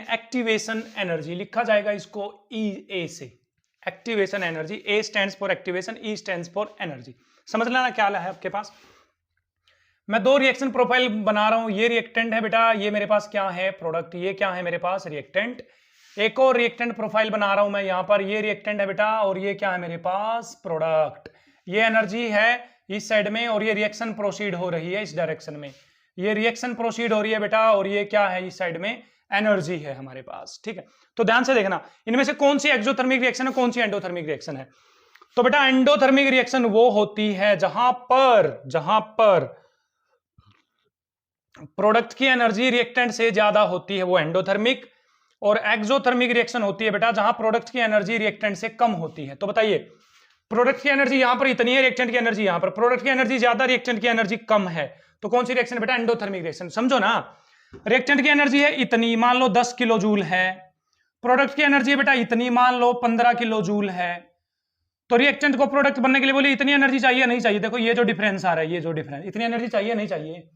Activation energy, लिखा जाएगा इसको E से, activation energy. A stands for activation, E stands for energy. समझ लेना क्या है आपके पास। मैं दो रिएक्शन प्रोफाइल बना रहा हूं, ये रिएक्टेंट है बेटा, ये मेरे पास क्या है प्रोडक्ट, ये क्या है मेरे पास रिएक्टेंट। एक और रिएक्टेंट प्रोफाइल बना रहा हूं मैं यहां पर, ये रिएक्टेंट है बेटा और ये क्या है मेरे पास प्रोडक्ट। ये एनर्जी है इस साइड में और ये रिएक्शन प्रोसीड हो रही है इस डायरेक्शन में, ये रिएक्शन प्रोसीड हो रही है बेटा और ये क्या है इस साइड में एनर्जी है हमारे पास। ठीक है, तो ध्यान से देखना इनमें से कौन सी एक्सोथर्मिक रिएक्शन है, कौन सी एंडोथर्मिक रिएक्शन है। तो बेटा एंडोथर्मिक रिएक्शन वो होती है जहां पर प्रोडक्ट की एनर्जी रिएक्टेंट से ज्यादा होती है, वो एंडोथर्मिक। और एक्सोथर्मिक रिएक्शन होती है बेटा जहां प्रोडक्ट की एनर्जी रिएक्टेंट से कम होती है। तो बताइए प्रोडक्ट की एनर्जी यहां पर इतनी है, रिएक्टेंट की एनर्जी यहां पर, प्रोडक्ट की एनर्जी ज्यादा, रिएक्टेंट की एनर्जी कम है, तो कौन सी रिएक्शन बेटा एंडोथर्मिक रिएक्शन। समझो ना, रिएक्टेंट की एनर्जी है इतनी, मान लो 10 किलो जूल है, प्रोडक्ट की एनर्जी बेटा इतनी, मान लो 15 किलो जूल है। तो रिएक्टेंट को प्रोडक्ट बनने के लिए बोले इतनी एनर्जी चाहिए नहीं चाहिए, देखो ये जो डिफरेंस आ रहा है, ये जो डिफरेंस, इतनी एनर्जी चाहिए नहीं चाहिए,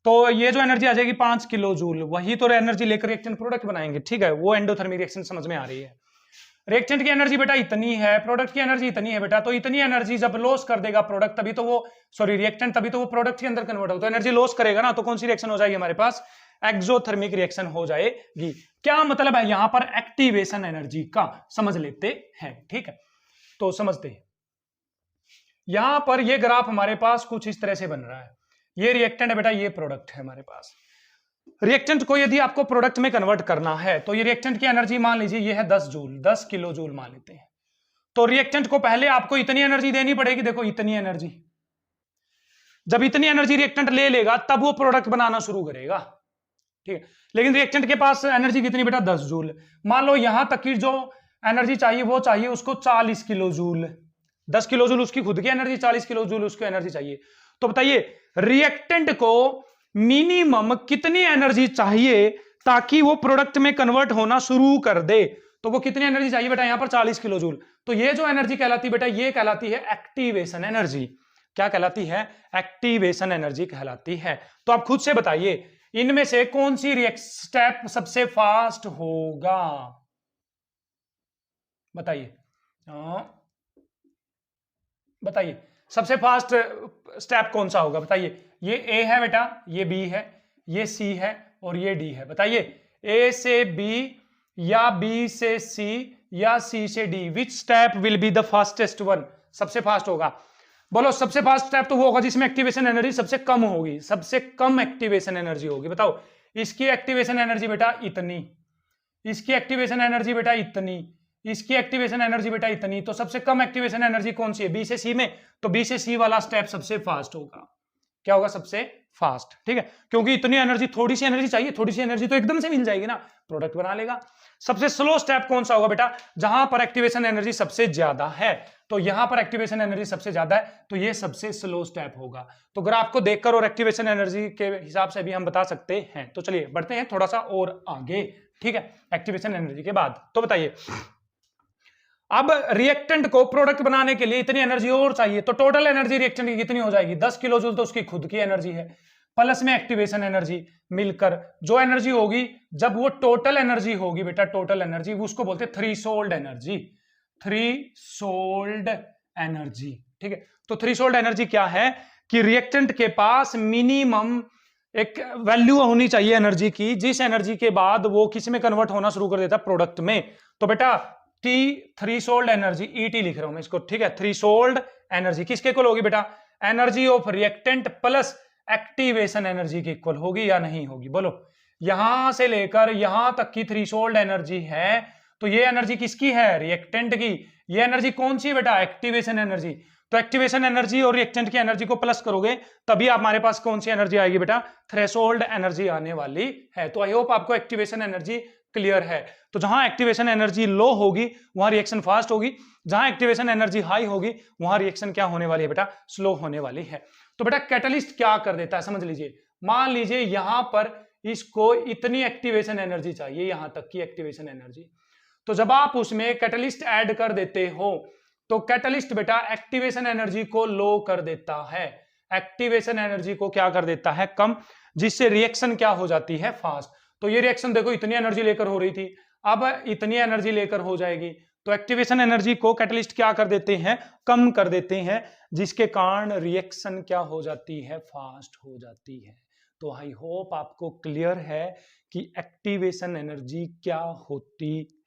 तो ये जो एनर्जी आ जाएगी 5 किलो जूल, वही तो एनर्जी लेकर रिएक्टेंट प्रोडक्ट बनाएंगे। ठीक है, वो एंडोथर्मिक रिएक्शन समझ में आ रही है। रिएक्टेंट की एनर्जी बेटा इतनी है, प्रोडक्ट की एनर्जी इतनी है बेटा, तो इतनी एनर्जी जब लॉस कर देगा प्रोडक्ट तभी तो वो रिएक्टेंट तभी तो वो प्रोडक्ट के अंदर कन्वर्ट होगा, तो एनर्जी लॉस करेगा ना, तो कौन सी रिएक्शन हो जाएगी हमारे पास एक्सोथर्मिक रिएक्शन हो जाएगी। क्या मतलब है यहां पर एक्टिवेशन एनर्जी का, समझ लेते हैं। ठीक है, तो समझते हैं। यहां पर ये ग्राफ हमारे पास कुछ इस तरह से बन रहा है, ये रिएक्टेंट है बेटा, ये प्रोडक्ट है हमारे पास। रिएक्टेंट को यदि आपको प्रोडक्ट में कन्वर्ट करना है तो ये रिएक्टेंट की एनर्जी मान लीजिए ये है 10 जूल, 10 किलो जूल मान लेते हैं। तो रिएक्टेंट को पहले आपको इतनी एनर्जी देनी पड़ेगी, देखो इतनी एनर्जी, जब इतनी एनर्जी रिएक्टेंट ले लेगा तब वो प्रोडक्ट बनाना शुरू करेगा। ठीक है, लेकिन रिएक्टेंट के पास एनर्जी कितनी बेटा 10 जूल, मान लो यहां तक की जो एनर्जी चाहिए वो चाहिए उसको 40 किलो जूल, 10 किलो जूल उसकी खुद की एनर्जी, 40 किलो जूल उसको एनर्जी चाहिए। तो बताइए रिएक्टेंट को मिनिमम कितनी एनर्जी चाहिए ताकि वो प्रोडक्ट में कन्वर्ट होना शुरू कर दे, तो वो कितनी एनर्जी चाहिए बेटा, यहां पर 40 किलो जूल। तो ये जो एनर्जी कहलाती है बेटा, ये कहलाती है एक्टिवेशन एनर्जी। क्या कहलाती है, एक्टिवेशन एनर्जी कहलाती है। तो आप खुद से बताइए इनमें से कौन सी स्टेप सबसे फास्ट होगा, बताइए बताइए सबसे फास्ट स्टेप कौन सा होगा, बताइए। ये ए है बेटा, ये बी है, ये सी है और ये डी है। बताइए ए से बी या बी से सी या सी से D, which step will be the fastest one, सबसे फास्ट होगा। बोलो सबसे फास्ट स्टेप तो वो होगा जिसमें एक्टिवेशन एनर्जी सबसे कम होगी, सबसे कम एक्टिवेशन एनर्जी होगी। बताओ इसकी एक्टिवेशन एनर्जी बेटा इतनी, इसकी एक्टिवेशन एनर्जी बेटा इतनी, इसकी एक्टिवेशन एनर्जी बेटा इतनी, तो सबसे कम एक्टिवेशन एनर्जी कौन सी है, बी से सी में, तो बी से सी वाला स्टेप सबसे फास्ट होगा। क्या होगा, सबसे फास्ट। ठीक है, क्योंकि इतनी एनर्जी, थोड़ी सी एनर्जी चाहिए, थोड़ी सी एनर्जी तो एकदम से मिल जाएगी ना, प्रोडक्ट बना लेगा। सबसे स्लो स्टेप कौन सा होगा बेटा, जहां पर एक्टिवेशन एनर्जी सबसे ज्यादा है, तो यहां पर एक्टिवेशन एनर्जी सबसे ज्यादा है, तो ये सबसे स्लो स्टेप होगा। तो ग्राफ को देखकर और एक्टिवेशन एनर्जी के हिसाब से भी हम बता सकते हैं। तो चलिए बढ़ते हैं थोड़ा सा और आगे। ठीक है, एक्टिवेशन एनर्जी के बाद तो बताइए अब रिएक्टेंट को प्रोडक्ट बनाने के लिए इतनी एनर्जी और चाहिए, तो टोटल एनर्जी रिएक्टेंट की कितनी हो जाएगी, 10 किलो जूल तो उसकी खुद की एनर्जी है, प्लस में एक्टिवेशन एनर्जी मिलकर जो एनर्जी होगी, जब वो टोटल एनर्जी होगी बेटा, टोटल एनर्जी उसको बोलते हैं थ्रीशोल्ड एनर्जी, थ्रीशोल्ड एनर्जी। ठीक है, तो थ्रीशोल्ड एनर्जी क्या है कि रिएक्टेंट के पास मिनिमम एक वैल्यू होनी चाहिए एनर्जी की, जिस एनर्जी के बाद वो किस में कन्वर्ट होना शुरू कर देता है, प्रोडक्ट में। तो बेटा टी थ्रीशोल्ड एनर्जी, ईटी लिख रहा हूं मैं इसको। ठीक है, थ्रीशोल्ड एनर्जी किसके इक्वल होगी बेटा, energy of reactant plus activation energy की इक्वल होगी या नहीं होगी, बोलो। यहां से लेकर यहां तक की थ्रीशोल्ड एनर्जी है, तो ये एनर्जी किसकी है, रिएक्टेंट की। ये एनर्जी कौन सी बेटा, एक्टिवेशन एनर्जी। तो एक्टिवेशन एनर्जी और रिएक्टेंट की एनर्जी को प्लस करोगे तभी हमारे पास कौन सी एनर्जी आएगी बेटा, थ्रेशोल्ड एनर्जी आने वाली है। तो आई होप आपको एक्टिवेशन एनर्जी क्लियर है। तो जहां एक्टिवेशन एनर्जी लो होगी वहां रिएक्शन फास्ट होगी, जहां एक्टिवेशन एनर्जी हाई होगी वहां रिएक्शन क्या होने वाली है बेटा, स्लो होने वाली है। तो बेटा कैटलिस्ट क्या कर देता है, समझ लीजिए। मान लीजिए यहां पर इसको इतनी एक्टिवेशन एनर्जी चाहिए, यहां तक की एक्टिवेशन एनर्जी, तो जब आप उसमें कैटलिस्ट ऐड कर देते हो तो कैटलिस्ट बेटा एक्टिवेशन एनर्जी को लो कर देता है, एक्टिवेशन एनर्जी को क्या कर देता है, कम, जिससे रिएक्शन क्या हो जाती है, फास्ट। तो ये रिएक्शन देखो इतनी एनर्जी लेकर हो रही थी, अब इतनी एनर्जी लेकर हो जाएगी, तो एक्टिवेशन एनर्जी को कैटलिस्ट क्या कर देते हैं, कम कर देते हैं, जिसके कारण रिएक्शन क्या हो जाती है, फास्ट हो जाती है। तो आई होप आपको क्लियर है कि एक्टिवेशन एनर्जी क्या होती